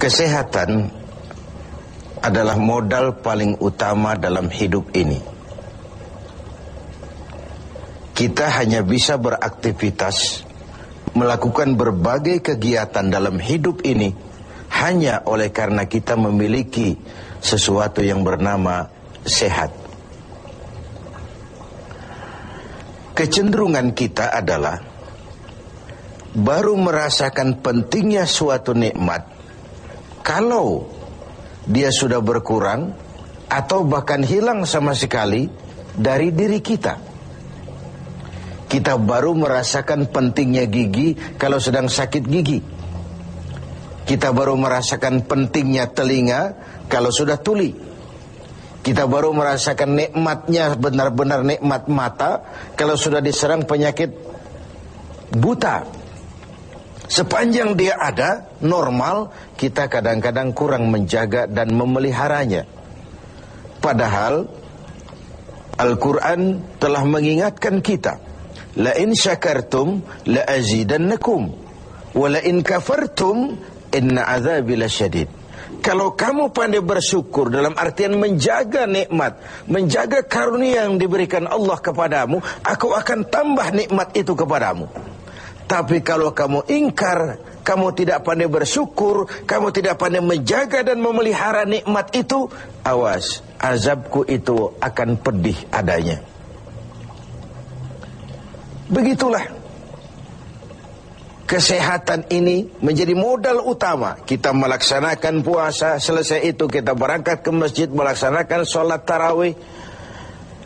Kesehatan adalah modal paling utama dalam hidup ini. Kita hanya bisa beraktivitas, melakukan berbagai kegiatan dalam hidup ini hanya oleh karena kita memiliki sesuatu yang bernama sehat. Kecenderungan kita adalah baru merasakan pentingnya suatu nikmat kalau dia sudah berkurang atau bahkan hilang sama sekali dari diri kita. Kita baru merasakan pentingnya gigi kalau sedang sakit gigi. Kita baru merasakan pentingnya telinga kalau sudah tuli. Kita baru merasakan nikmatnya, benar-benar nikmat mata kalau sudah diserang penyakit buta. Sepanjang dia ada, normal, kita kadang-kadang kurang menjaga dan memeliharanya. Padahal Al-Quran telah mengingatkan kita, la in syakartum la azidannakum wa la in kafartum inna azabi lasyadid. Kalau kamu pandai bersyukur dalam artian menjaga nikmat, menjaga karunia yang diberikan Allah kepadamu, aku akan tambah nikmat itu kepadamu. Tapi kalau kamu ingkar, kamu tidak pandai bersyukur, kamu tidak pandai menjaga dan memelihara nikmat itu, awas, azabku itu akan pedih adanya. Begitulah. Kesehatan ini menjadi modal utama. Kita melaksanakan puasa, selesai itu kita berangkat ke masjid melaksanakan sholat tarawih,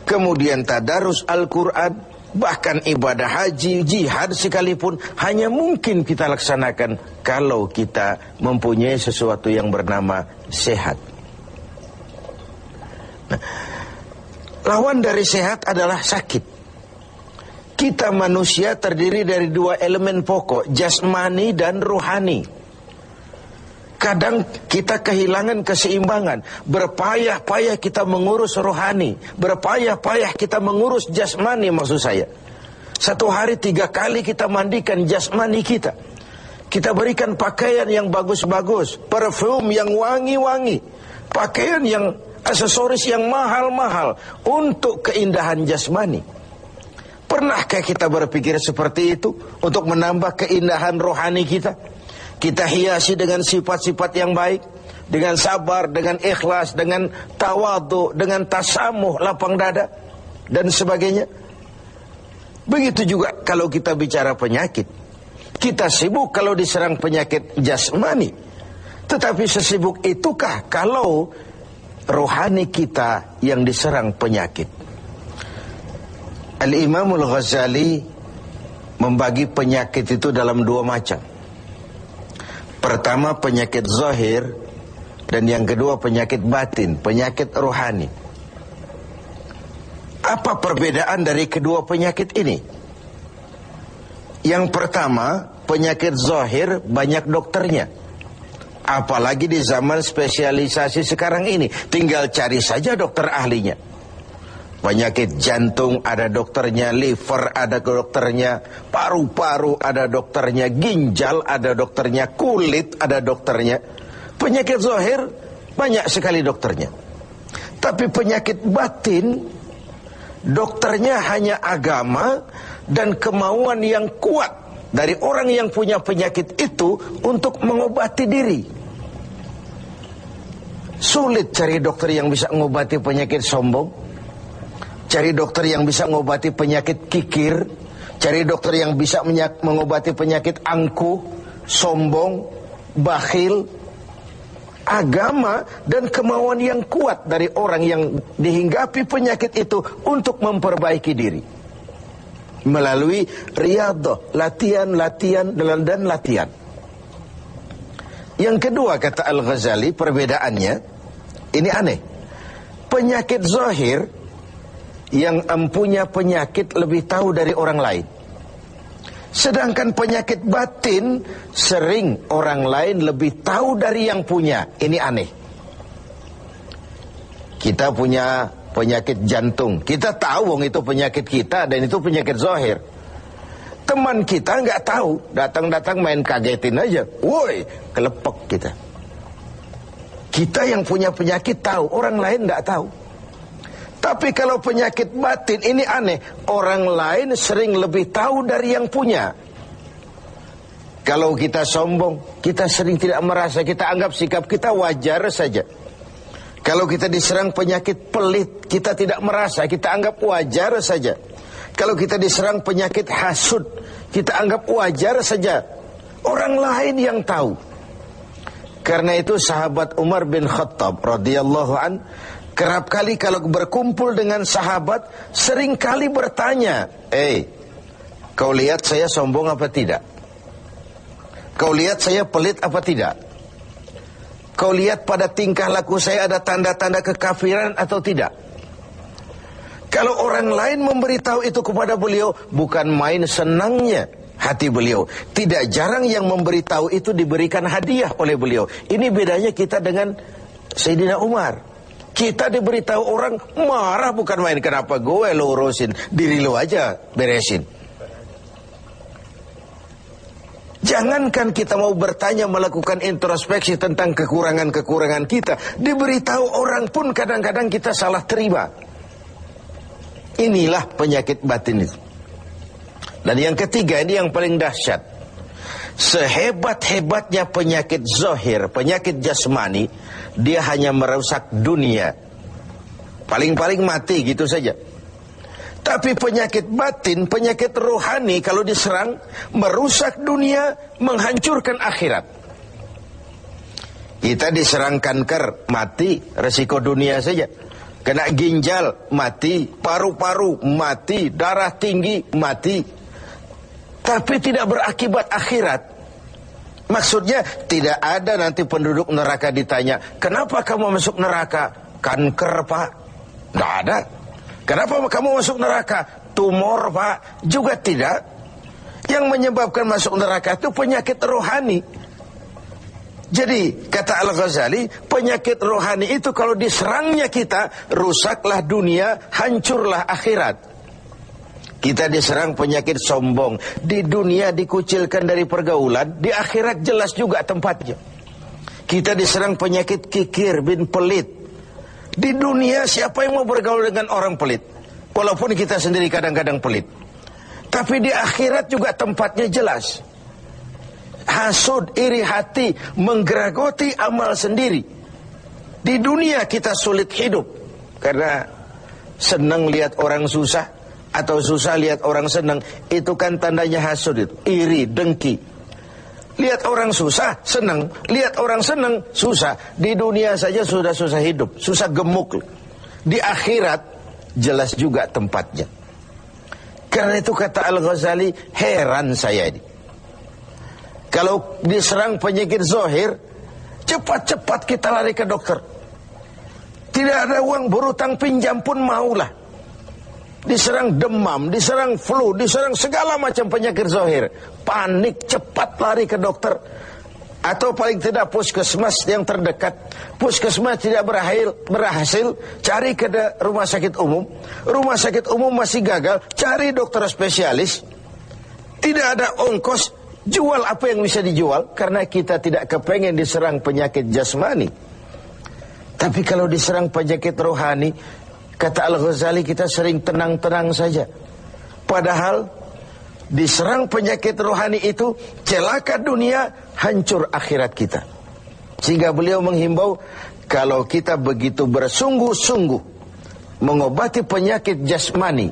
kemudian tadarus Al-Quran, bahkan ibadah haji, jihad sekalipun hanya mungkin kita laksanakan kalau kita mempunyai sesuatu yang bernama sehat. Nah, lawan dari sehat adalah sakit. Kita manusia terdiri dari dua elemen pokok, jasmani dan rohani. Kadang kita kehilangan keseimbangan. Berpayah-payah kita mengurus rohani, berpayah-payah kita mengurus jasmani maksud saya. Satu hari 3 kali kita mandikan jasmani kita. Kita berikan pakaian yang bagus-bagus, parfum yang wangi-wangi, pakaian yang aksesoris yang mahal-mahal untuk keindahan jasmani. Pernahkah kita berpikir seperti itu untuk menambah keindahan rohani kita? Kita hiasi dengan sifat-sifat yang baik, dengan sabar, dengan ikhlas, dengan tawadhu, dengan tasamuh, lapang dada, dan sebagainya. Begitu juga kalau kita bicara penyakit. Kita sibuk kalau diserang penyakit jasmani. Tetapi sesibuk itukah kalau rohani kita yang diserang penyakit? Al-Imam Al-Ghazali membagi penyakit itu dalam 2 macam. Pertama penyakit zahir, dan yang kedua penyakit batin, penyakit rohani. Apa perbedaan dari kedua penyakit ini? Yang pertama, penyakit zahir banyak dokternya. Apalagi di zaman spesialisasi sekarang ini, tinggal cari saja dokter ahlinya. Penyakit jantung ada dokternya, liver ada dokternya, paru-paru ada dokternya, ginjal ada dokternya, kulit ada dokternya. Penyakit zahir banyak sekali dokternya. Tapi penyakit batin, dokternya hanya agama dan kemauan yang kuat dari orang yang punya penyakit itu untuk mengobati diri. Sulit cari dokter yang bisa mengobati penyakit sombong, cari dokter yang bisa mengobati penyakit kikir, cari dokter yang bisa mengobati penyakit angkuh, sombong, bakhil. Agama dan kemauan yang kuat dari orang yang dihinggapi penyakit itu untuk memperbaiki diri melalui riyadhah, latihan dan latihan. Yang kedua, kata Al-Ghazali, perbedaannya ini aneh. Penyakit zahir yang empunya penyakit lebih tahu dari orang lain. Sedangkan penyakit batin sering orang lain lebih tahu dari yang punya. Ini aneh. Kita punya penyakit jantung, kita tahu wong itu penyakit kita dan itu penyakit zahir. Teman kita nggak tahu, datang-datang main kagetin aja, woi, kelepek kita. Kita yang punya penyakit tahu, orang lain tidak tahu. Tapi kalau penyakit batin ini aneh, orang lain sering lebih tahu dari yang punya. Kalau kita sombong, kita sering tidak merasa, kita anggap sikap kita wajar saja. Kalau kita diserang penyakit pelit, kita tidak merasa, kita anggap wajar saja. Kalau kita diserang penyakit hasud, kita anggap wajar saja. Orang lain yang tahu. Karena itu sahabat Umar bin Khattab radhiyallahu an kerap kali kalau berkumpul dengan sahabat sering kali bertanya, kau lihat saya sombong apa tidak? Kau lihat saya pelit apa tidak? Kau lihat pada tingkah laku saya ada tanda-tanda kekafiran atau tidak? Kalau orang lain memberitahu itu kepada beliau, bukan main senangnya hati beliau. Tidak jarang yang memberitahu itu diberikan hadiah oleh beliau. Ini bedanya kita dengan Sayyidina Umar. Kita diberitahu orang marah bukan main. Kenapa gue lo urusin? Diri lo aja beresin. Jangankan kita mau bertanya, melakukan introspeksi tentang kekurangan-kekurangan kita, diberitahu orang pun kadang-kadang kita salah terima. Inilah penyakit batin itu. Dan yang ketiga, ini yang paling dahsyat. Sehebat-hebatnya penyakit zahir, penyakit jasmani, dia hanya merusak dunia. Paling-paling mati gitu saja. Tapi penyakit batin, penyakit rohani kalau diserang, merusak dunia, menghancurkan akhirat. Kita diserang kanker, mati, resiko dunia saja. Kena ginjal, mati, paru-paru, mati, darah tinggi, mati. Tapi tidak berakibat akhirat. Maksudnya tidak ada nanti penduduk neraka ditanya, kenapa kamu masuk neraka? Kanker pak? Tidak ada. Kenapa kamu masuk neraka? Tumor pak? Juga tidak. Yang menyebabkan masuk neraka itu penyakit rohani. Jadi kata Al-Ghazali, penyakit rohani itu kalau diserangnya kita, rusaklah dunia, hancurlah akhirat. Kita diserang penyakit sombong, di dunia dikucilkan dari pergaulan, di akhirat jelas juga tempatnya. Kita diserang penyakit kikir bin pelit. Di dunia siapa yang mau bergaul dengan orang pelit? Walaupun kita sendiri kadang-kadang pelit. Tapi di akhirat juga tempatnya jelas. Hasud, iri hati, menggeragoti amal sendiri. Di dunia kita sulit hidup karena senang lihat orang susah, atau susah lihat orang senang. Itu kan tandanya hasud itu, iri, dengki. Lihat orang susah, senang. Lihat orang senang, susah. Di dunia saja sudah susah hidup, susah gemuk. Di akhirat jelas juga tempatnya. Karena itu kata Al-Ghazali, heran saya ini. Kalau diserang penyakit zahir, cepat-cepat kita lari ke dokter. Tidak ada uang, berutang pinjam pun maulah. Diserang demam, diserang flu, diserang segala macam penyakit zahir, panik, cepat lari ke dokter. Atau paling tidak puskesmas yang terdekat. Puskesmas tidak berhasil, cari ke rumah sakit umum. Rumah sakit umum masih gagal, cari dokter spesialis. Tidak ada ongkos, jual apa yang bisa dijual. Karena kita tidak kepengen diserang penyakit jasmani. Tapi kalau diserang penyakit rohani, kata Al-Ghazali, kita sering tenang-tenang saja. Padahal diserang penyakit rohani itu celaka dunia, hancur akhirat kita. Sehingga beliau menghimbau, kalau kita begitu bersungguh-sungguh mengobati penyakit jasmani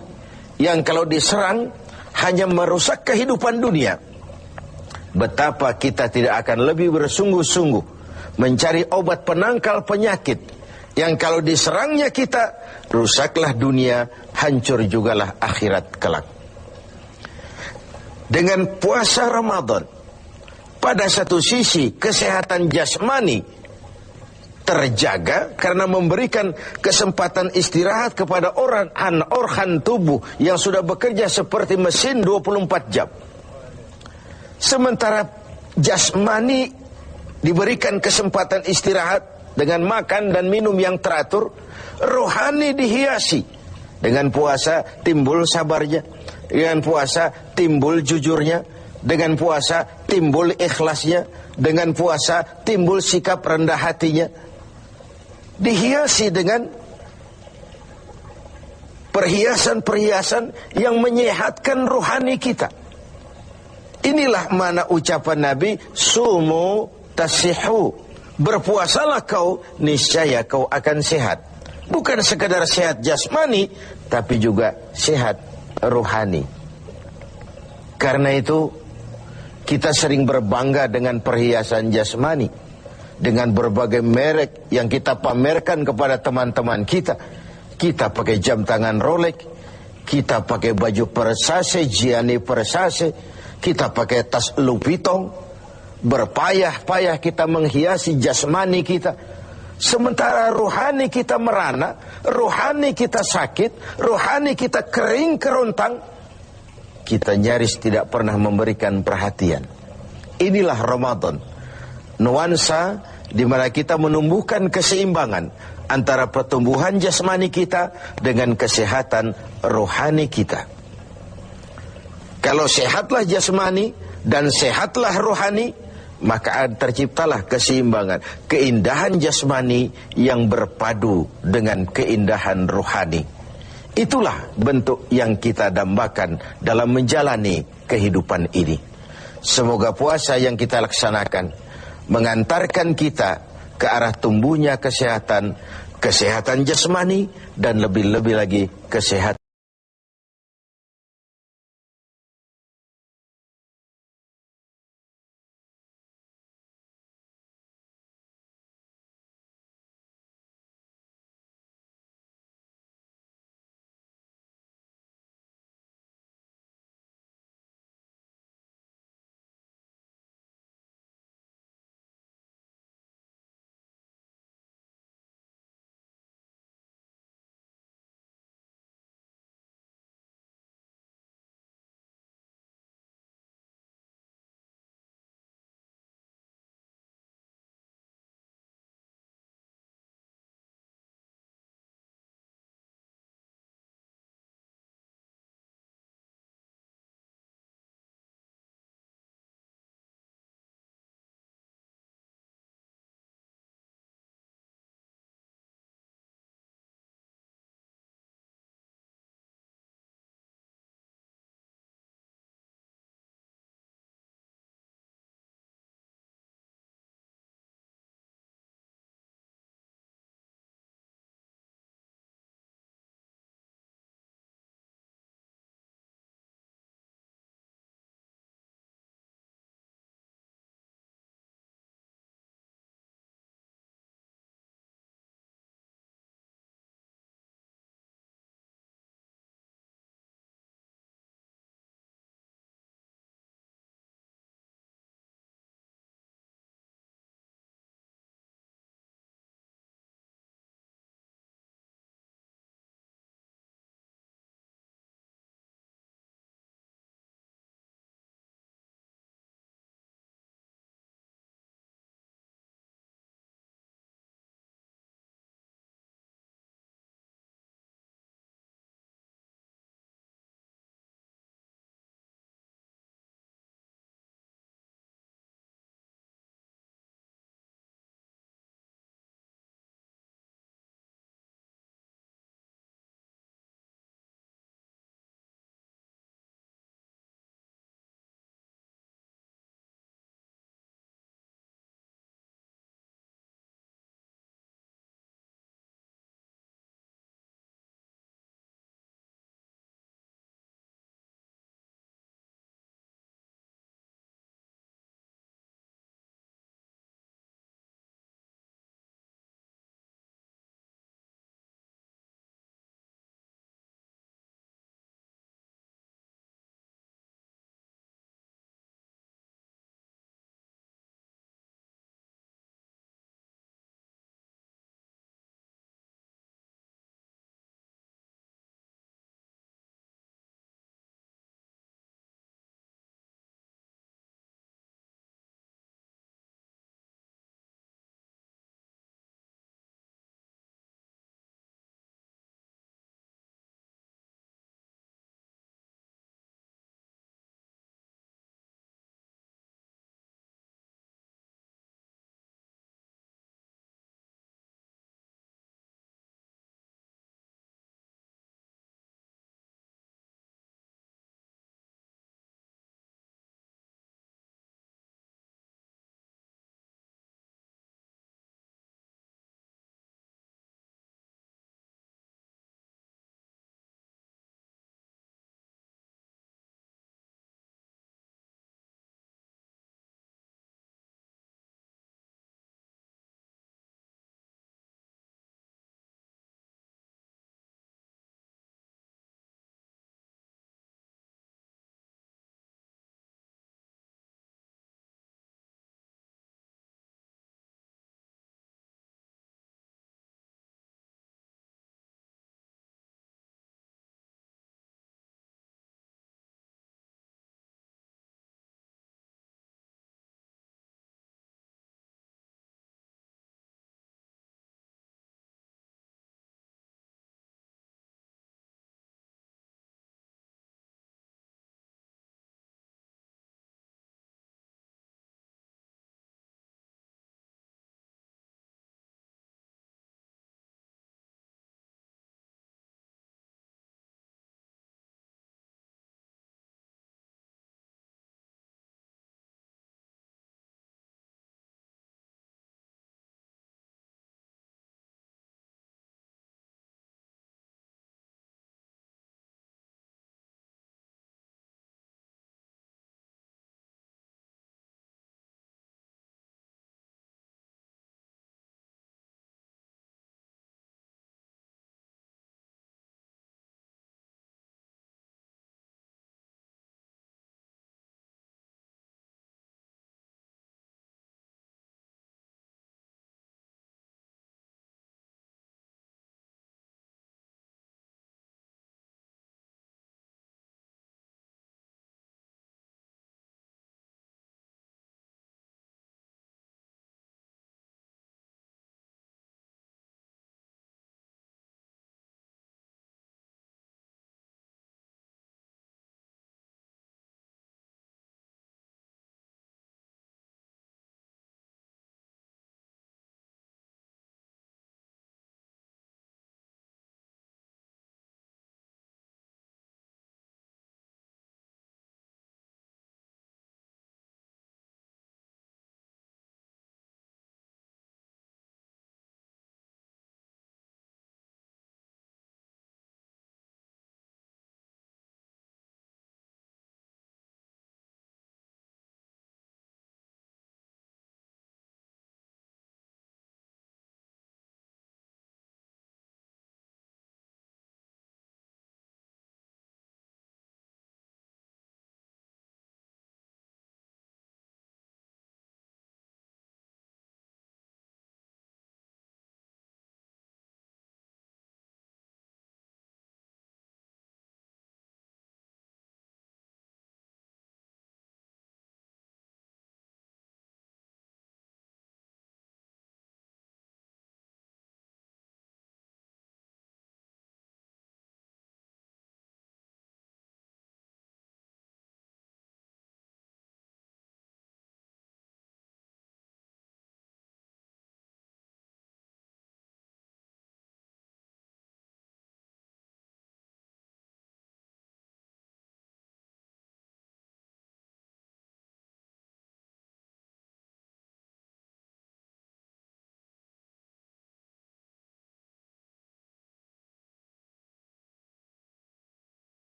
yang kalau diserang hanya merusak kehidupan dunia, betapa kita tidak akan lebih bersungguh-sungguh mencari obat penangkal penyakit yang kalau diserangnya kita, rusaklah dunia, hancur jugalah akhirat kelak. Dengan puasa Ramadan, pada satu sisi kesehatan jasmani terjaga karena memberikan kesempatan istirahat kepada organ tubuh yang sudah bekerja seperti mesin 24 jam. Sementara jasmani diberikan kesempatan istirahat dengan makan dan minum yang teratur. Rohani dihiasi. Dengan puasa timbul sabarnya, dengan puasa timbul jujurnya, dengan puasa timbul ikhlasnya, dengan puasa timbul sikap rendah hatinya. dihiasi dengan perhiasan-perhiasan yang menyehatkan rohani kita. Inilah mana ucapan Nabi, sumu tasihu, berpuasalah kau, niscaya kau akan sehat. Bukan sekadar sehat jasmani, tapi juga sehat rohani. Karena itu kita sering berbangga dengan perhiasan jasmani, dengan berbagai merek yang kita pamerkan kepada teman-teman kita. Kita pakai jam tangan Rolex, kita pakai baju Versace, Gianni Versace, kita pakai tas Louis Vuitton, berpayah-payah kita menghiasi jasmani kita. Sementara rohani kita merana, rohani kita sakit, rohani kita kering kerontang. Kita nyaris tidak pernah memberikan perhatian. Inilah Ramadan, nuansa di mana kita menumbuhkan keseimbangan antara pertumbuhan jasmani kita dengan kesehatan rohani kita. Kalau sehatlah jasmani dan sehatlah rohani, maka terciptalah keseimbangan, keindahan jasmani yang berpadu dengan keindahan rohani. Itulah bentuk yang kita dambakan dalam menjalani kehidupan ini. Semoga puasa yang kita laksanakan mengantarkan kita ke arah tumbuhnya kesehatan, kesehatan jasmani, dan lebih-lebih lagi kesehatan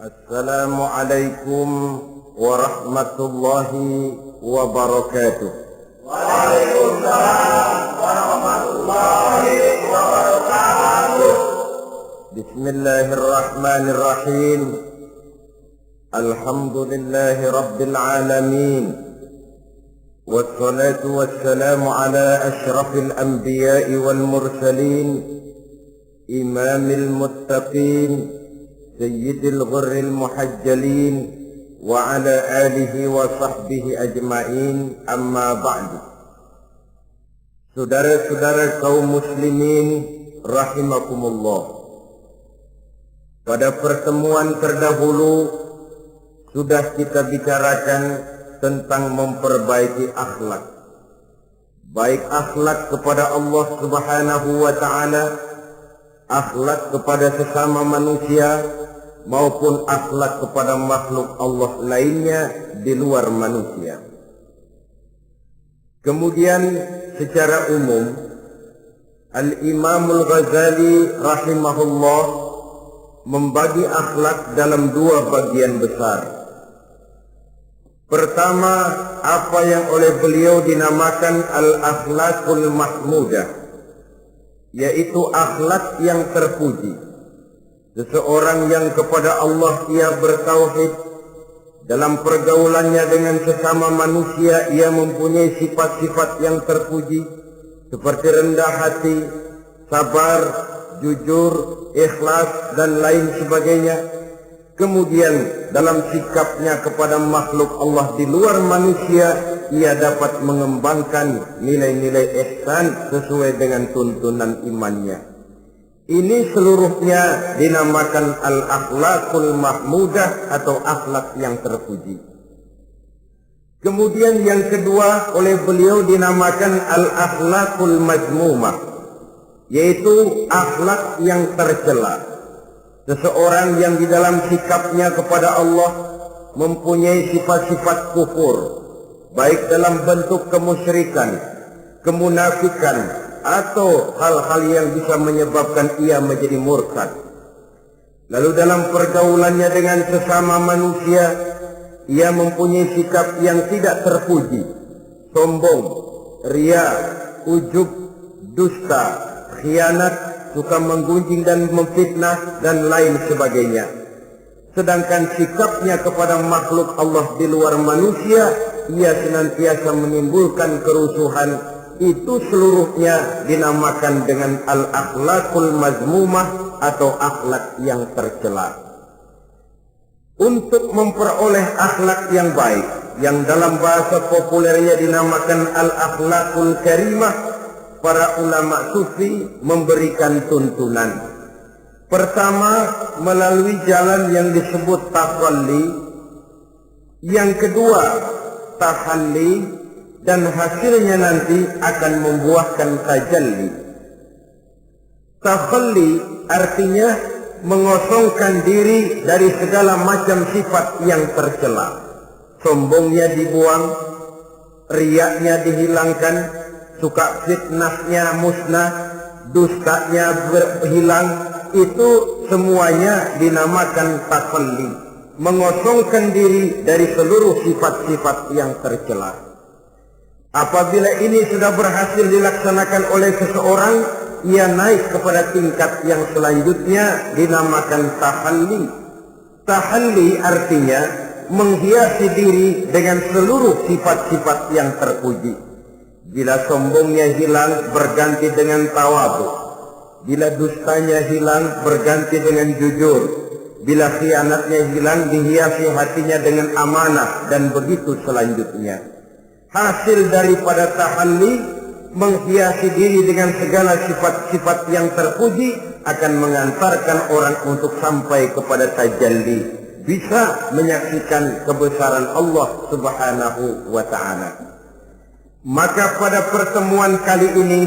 Assalamualaikum warahmatullahi wabarakatuh. Waalaikumsalam warahmatullahi wabarakatuh. Bismillahirrahmanirrahim. Alhamdulillahi rabbil alamin. Wassalatu wassalamu ala ashrafil anbiya'i wal mursalin, imamil muttaqin, sayyidil ghurril muhajjalin, wa ala alihi wa sahbihi ajma'in, amma ba'du. Saudara-saudara kaum muslimin rahimakumullah, pada pertemuan terdahulu sudah kita bicarakan tentang memperbaiki akhlak, baik akhlak kepada Allah Subhanahu wa ta'ala, akhlak kepada sesama manusia, maupun akhlak kepada makhluk Allah lainnya di luar manusia. Kemudian secara umum Al-Imamul Ghazali rahimahullah membagi akhlak dalam dua bagian besar. Pertama, apa yang oleh beliau dinamakan al-akhlakul mahmudah, yaitu akhlak yang terpuji. Seseorang yang kepada Allah ia bertauhid, dalam pergaulannya dengan sesama manusia ia mempunyai sifat-sifat yang terpuji, seperti rendah hati, sabar, jujur, ikhlas, dan lain sebagainya. Kemudian dalam sikapnya kepada makhluk Allah di luar manusia, ia dapat mengembangkan nilai-nilai ihsan sesuai dengan tuntunan imannya. Ini seluruhnya dinamakan al-akhlakul mahmudah atau akhlak yang terpuji. Kemudian yang kedua oleh beliau dinamakan al-akhlakul mazmumah, yaitu akhlak yang tercela. Seseorang yang di dalam sikapnya kepada Allah mempunyai sifat-sifat kufur, baik dalam bentuk kemusyrikan, kemunafikan, atau hal-hal yang bisa menyebabkan ia menjadi murtad. Lalu dalam pergaulannya dengan sesama manusia, ia mempunyai sikap yang tidak terpuji, sombong, ria, ujub, dusta, khianat, suka menggunjing dan memfitnah, dan lain sebagainya. Sedangkan sikapnya kepada makhluk Allah di luar manusia, ia senantiasa menimbulkan kerusuhan. Itu seluruhnya dinamakan dengan al-akhlakul mazmumah atau akhlak yang tercela. Untuk memperoleh akhlak yang baik, yang dalam bahasa populernya dinamakan al-akhlakul karimah, para ulama sufi memberikan tuntunan. Pertama, melalui jalan yang disebut tafalli. Yang kedua, tahalli, dan hasilnya nanti akan membuahkan tajalli. Tafalli artinya mengosongkan diri dari segala macam sifat yang tercela. Sombongnya dibuang, riaknya dihilangkan, suka fitnahnya musnah, dustanya berhilang. Itu semuanya dinamakan tafalli, mengosongkan diri dari seluruh sifat-sifat yang tercela. Apabila ini sudah berhasil dilaksanakan oleh seseorang, ia naik kepada tingkat yang selanjutnya dinamakan tahalli. Tahalli artinya menghiasi diri dengan seluruh sifat-sifat yang terpuji. Bila sombongnya hilang, berganti dengan tawadhu. Bila dustanya hilang, berganti dengan jujur. Bila khianatnya hilang, dihiasi hatinya dengan amanah, dan begitu selanjutnya. Hasil daripada tahalli, menghiasi diri dengan segala sifat-sifat yang terpuji, akan mengantarkan orang untuk sampai kepada tajalli, bisa menyaksikan kebesaran Allah Subhanahu wa ta'ala. Maka pada pertemuan kali ini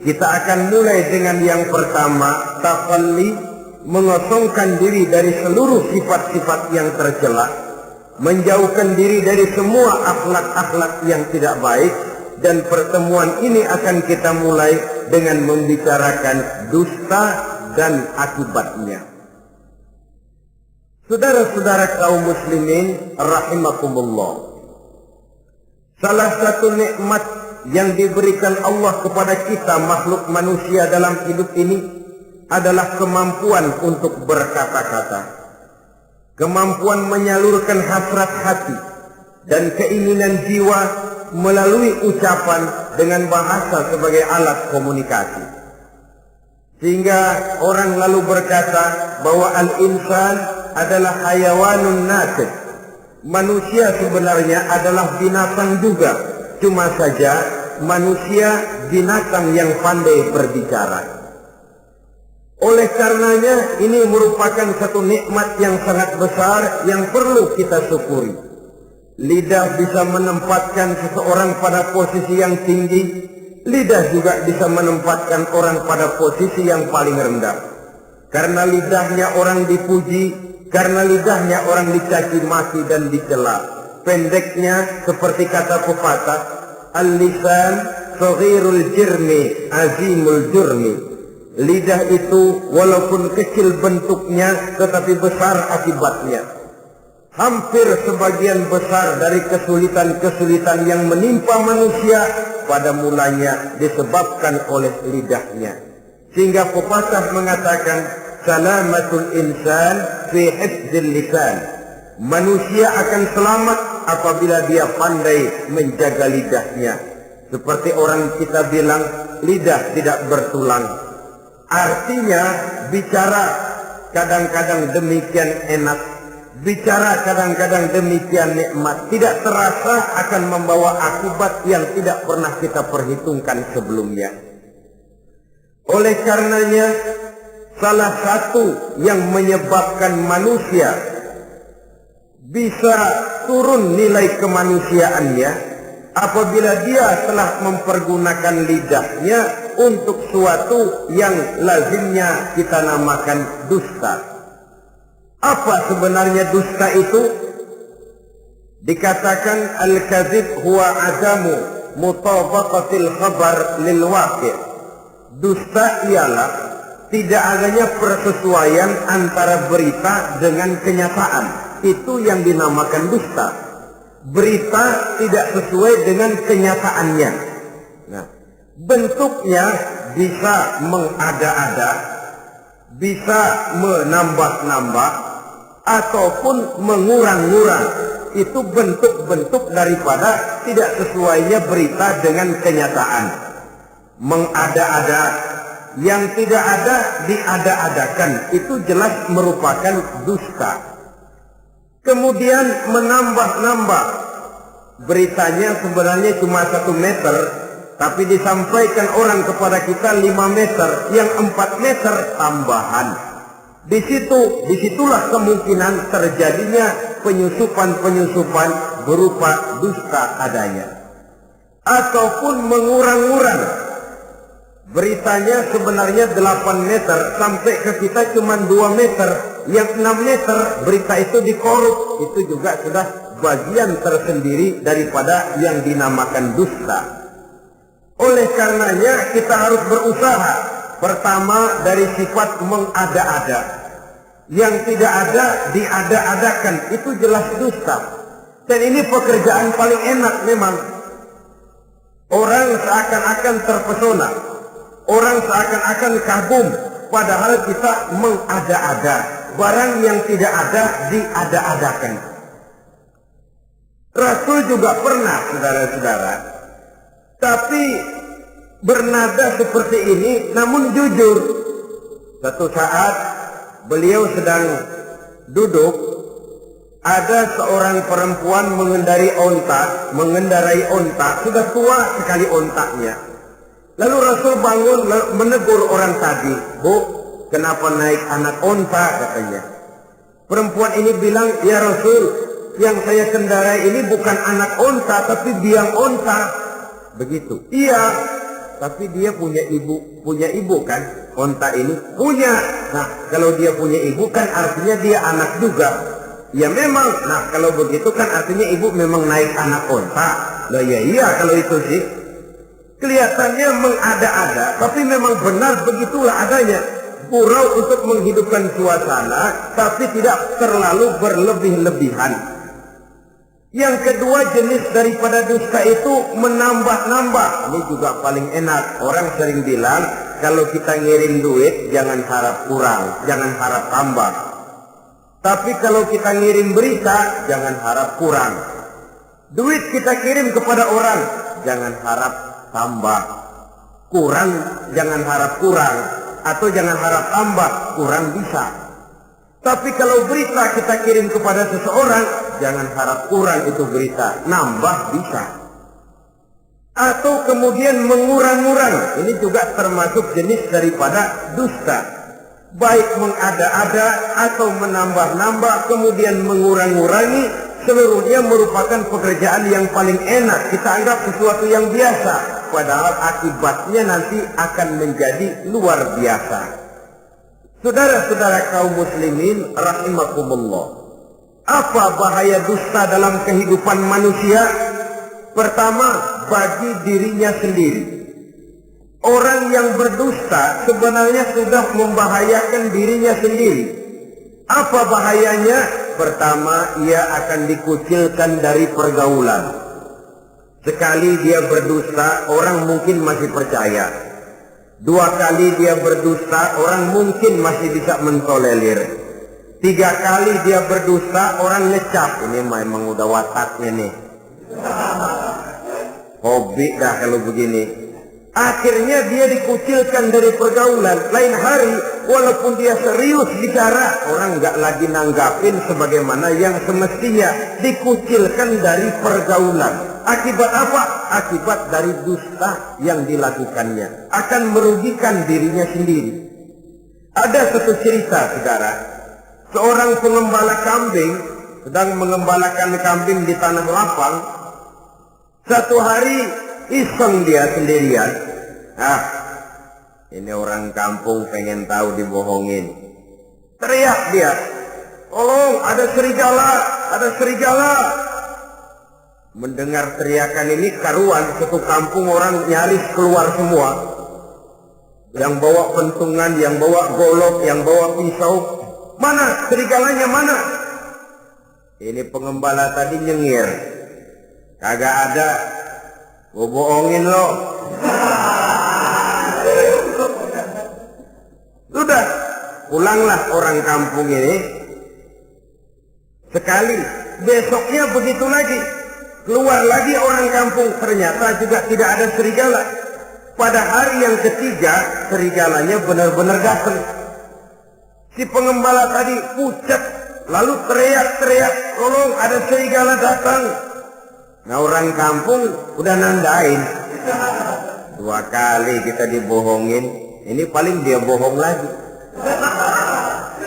kita akan mulai dengan yang pertama, tahalli, mengosongkan diri dari seluruh sifat-sifat yang tercela, menjauhkan diri dari semua akhlak-akhlak yang tidak baik. Dan pertemuan ini akan kita mulai dengan membicarakan dusta dan akibatnya. Saudara-saudara kaum muslimin rahimakumullah, salah satu nikmat yang diberikan Allah kepada kita makhluk manusia dalam hidup ini adalah kemampuan untuk berkata-kata, kemampuan menyalurkan hasrat hati dan keinginan jiwa melalui ucapan dengan bahasa sebagai alat komunikasi. Sehingga orang lalu berkata bahwa al-insan adalah hayawanun natiq. Manusia sebenarnya adalah binatang juga, cuma saja manusia binatang yang pandai berbicara. Oleh karenanya ini merupakan satu nikmat yang sangat besar yang perlu kita syukuri. Lidah bisa menempatkan seseorang pada posisi yang tinggi, lidah juga bisa menempatkan orang pada posisi yang paling rendah. Karena lidahnya orang dipuji, karena lidahnya orang dicaci maki dan dicela. Pendeknya seperti kata pepatah, al-lisan saghirul jirmi azimul jurmi. Lidah itu walaupun kecil bentuknya tetapi besar akibatnya. Hampir sebagian besar dari kesulitan-kesulitan yang menimpa manusia pada mulanya disebabkan oleh lidahnya. Sehingga pepatah mengatakan, salamatul insan fi hifdzil lisan. Manusia akan selamat apabila dia pandai menjaga lidahnya. Seperti orang kita bilang, lidah tidak bertulang. Artinya bicara kadang-kadang demikian enak, bicara kadang-kadang demikian nikmat, tidak terasa akan membawa akibat yang tidak pernah kita perhitungkan sebelumnya. Oleh karenanya, salah satu yang menyebabkan manusia bisa turun nilai kemanusiaannya apabila dia telah mempergunakan lidahnya untuk suatu yang lazimnya kita namakan dusta. Apa sebenarnya dusta itu? Dikatakan al-kadzib huwa adamu mutabaqatil khabar lil waqi'. Dusta ialah tidak adanya persesuaian antara berita dengan kenyataan. Itu yang dinamakan dusta. Berita tidak sesuai dengan kenyataannya. Nah, bentuknya bisa mengada-ada, bisa menambah-nambah, ataupun mengurang-ngurang. Itu bentuk-bentuk daripada tidak sesuainya berita dengan kenyataan. Mengada-ada, yang tidak ada diada-adakan, itu jelas merupakan dusta. Kemudian menambah-nambah, beritanya sebenarnya cuma 1 meter, tapi disampaikan orang kepada kita 5 meter, yang 4 meter tambahan. Disitulah kemungkinan terjadinya penyusupan-penyusupan berupa dusta adanya. Ataupun mengurang-urang. Beritanya sebenarnya 8 meter, sampai ke kita cuma 2 meter. Yang 6 meter berita itu dikorup. Itu juga sudah bagian tersendiri daripada yang dinamakan dusta. Oleh karenanya kita harus berusaha. Pertama dari sifat mengada-ada. Yang tidak ada diada-adakan, itu jelas dusta. Dan ini pekerjaan paling enak memang. Orang seakan-akan terpesona, orang seakan-akan kagum, padahal kita mengada-ada. Barang yang tidak ada diada-adakan. Rasul juga pernah, saudara-saudara, tapi bernada seperti ini, namun jujur. Satu saat beliau sedang duduk, ada seorang perempuan mengendarai onta, sudah tua sekali ontanya. Lalu Rasul bangun menegur orang tadi, "Bu, kenapa naik anak onta?" katanya. Perempuan ini bilang, "Ya Rasul, yang saya kendarai ini bukan anak onta tapi biang onta." Begitu. "Iya, tapi dia punya ibu kan? Onta ini punya. Nah, kalau dia punya ibu kan artinya dia anak juga." "Ya memang." "Nah, kalau begitu kan artinya ibu memang naik anak onta." "Lah ya iya kalau itu sih." Kelihatannya mengada-ada, tapi memang benar begitulah adanya. Purau untuk menghidupkan suasana, tapi tidak terlalu berlebih-lebihan. Yang kedua jenis daripada dusta itu menambah-nambah. Ini juga paling enak. Orang sering bilang, kalau kita ngirim duit, jangan harap kurang, jangan harap tambah. Tapi kalau kita ngirim berita, jangan harap kurang. Duit kita kirim kepada orang, jangan harap tambah. Kurang, jangan harap kurang. Atau jangan harap tambah, kurang bisa. Tapi kalau berita kita kirim kepada seseorang, jangan harap kurang itu berita, nambah bisa. Atau kemudian mengurang-urang, ini juga termasuk jenis daripada dusta. Baik mengada-ada atau menambah-nambah, kemudian mengurang-urangi, seluruhnya merupakan pekerjaan yang paling enak. Kita anggap sesuatu yang biasa, padahal akibatnya nanti akan menjadi luar biasa. Saudara-saudara kaum muslimin rahimakumullah, apa bahaya dusta dalam kehidupan manusia? Pertama, bagi dirinya sendiri. Orang yang berdusta sebenarnya sudah membahayakan dirinya sendiri. Apa bahayanya? Pertama, ia akan dikucilkan dari pergaulan. Sekali dia berdusta, orang mungkin masih percaya. 2 kali dia berdusta, orang mungkin masih bisa mentolerir. 3 kali dia berdusta, orang ngecap. Ini memang udah wataknya nih. Hobi dah kalau begini. Akhirnya dia dikucilkan dari pergaulan. Lain hari, walaupun dia serius bicara, orang nggak lagi nanggapin sebagaimana yang semestinya. Dikucilkan dari pergaulan. Akibat apa? Akibat dari dusta yang dilakukannya. Akan merugikan dirinya sendiri. Ada satu cerita, saudara. Seorang pengembala kambing sedang mengembalakan kambing di tanah lapang. Satu hari iseng dia sendirian. Ini orang kampung pengen tahu dibohongin. Teriak dia, "Tolong, ada serigala, ada serigala." Mendengar teriakan ini karuan, satu kampung orang nyaris keluar semua. Yang bawa pentungan, yang bawa golok, yang bawa pisau. "Mana serigalanya, mana?" Ini pengembala tadi nyengir, "Kagak ada, gua bohongin lo." Sudah, pulanglah orang kampung ini. Sekali, besoknya begitu lagi. Keluar lagi orang kampung, ternyata juga tidak ada serigala. Pada hari yang ketiga, serigalanya benar-benar datang. Si pengembala tadi pucat, lalu teriak-teriak, "Tolong, ada serigala datang." Nah, orang kampung udah nandain. 2 kali kita dibohongin, ini paling dia bohong lagi.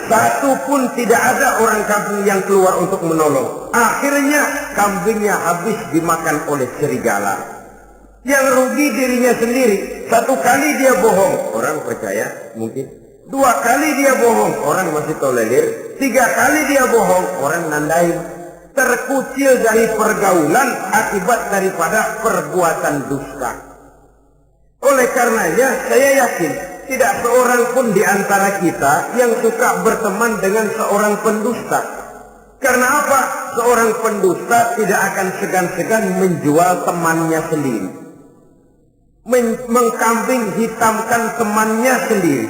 Satu pun tidak ada orang kampung yang keluar untuk menolong. Akhirnya kambingnya habis dimakan oleh serigala. Yang rugi dirinya sendiri. 1 kali dia bohong, orang percaya mungkin. 2 kali dia bohong, orang masih tolerir. 3 kali dia bohong, orang nandain. Terkucil dari pergaulan akibat daripada perbuatan dusta. Oleh karenanya saya yakin tidak seorang pun di antara kita yang suka berteman dengan seorang pendusta. Karena apa? Seorang pendusta tidak akan segan-segan menjual temannya sendiri. Mengkambing hitamkan temannya sendiri.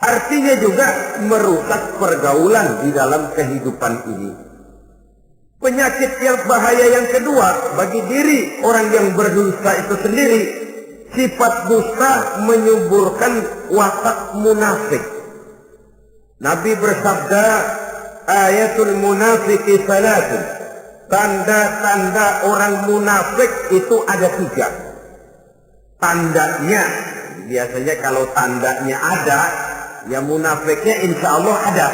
Artinya juga merusak pergaulan di dalam kehidupan ini. Penyakit yang bahaya yang kedua bagi diri orang yang berdusta itu sendiri, sifat dusta menyuburkan watak munafik. Nabi bersabda, ayatul munafiki salatun. Tanda-tanda orang munafik itu ada 3. Tandanya, biasanya kalau tandanya ada, ya munafiknya insya Allah ada.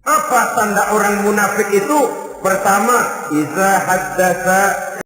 Apa tanda orang munafik itu? Pertama, iza haddasa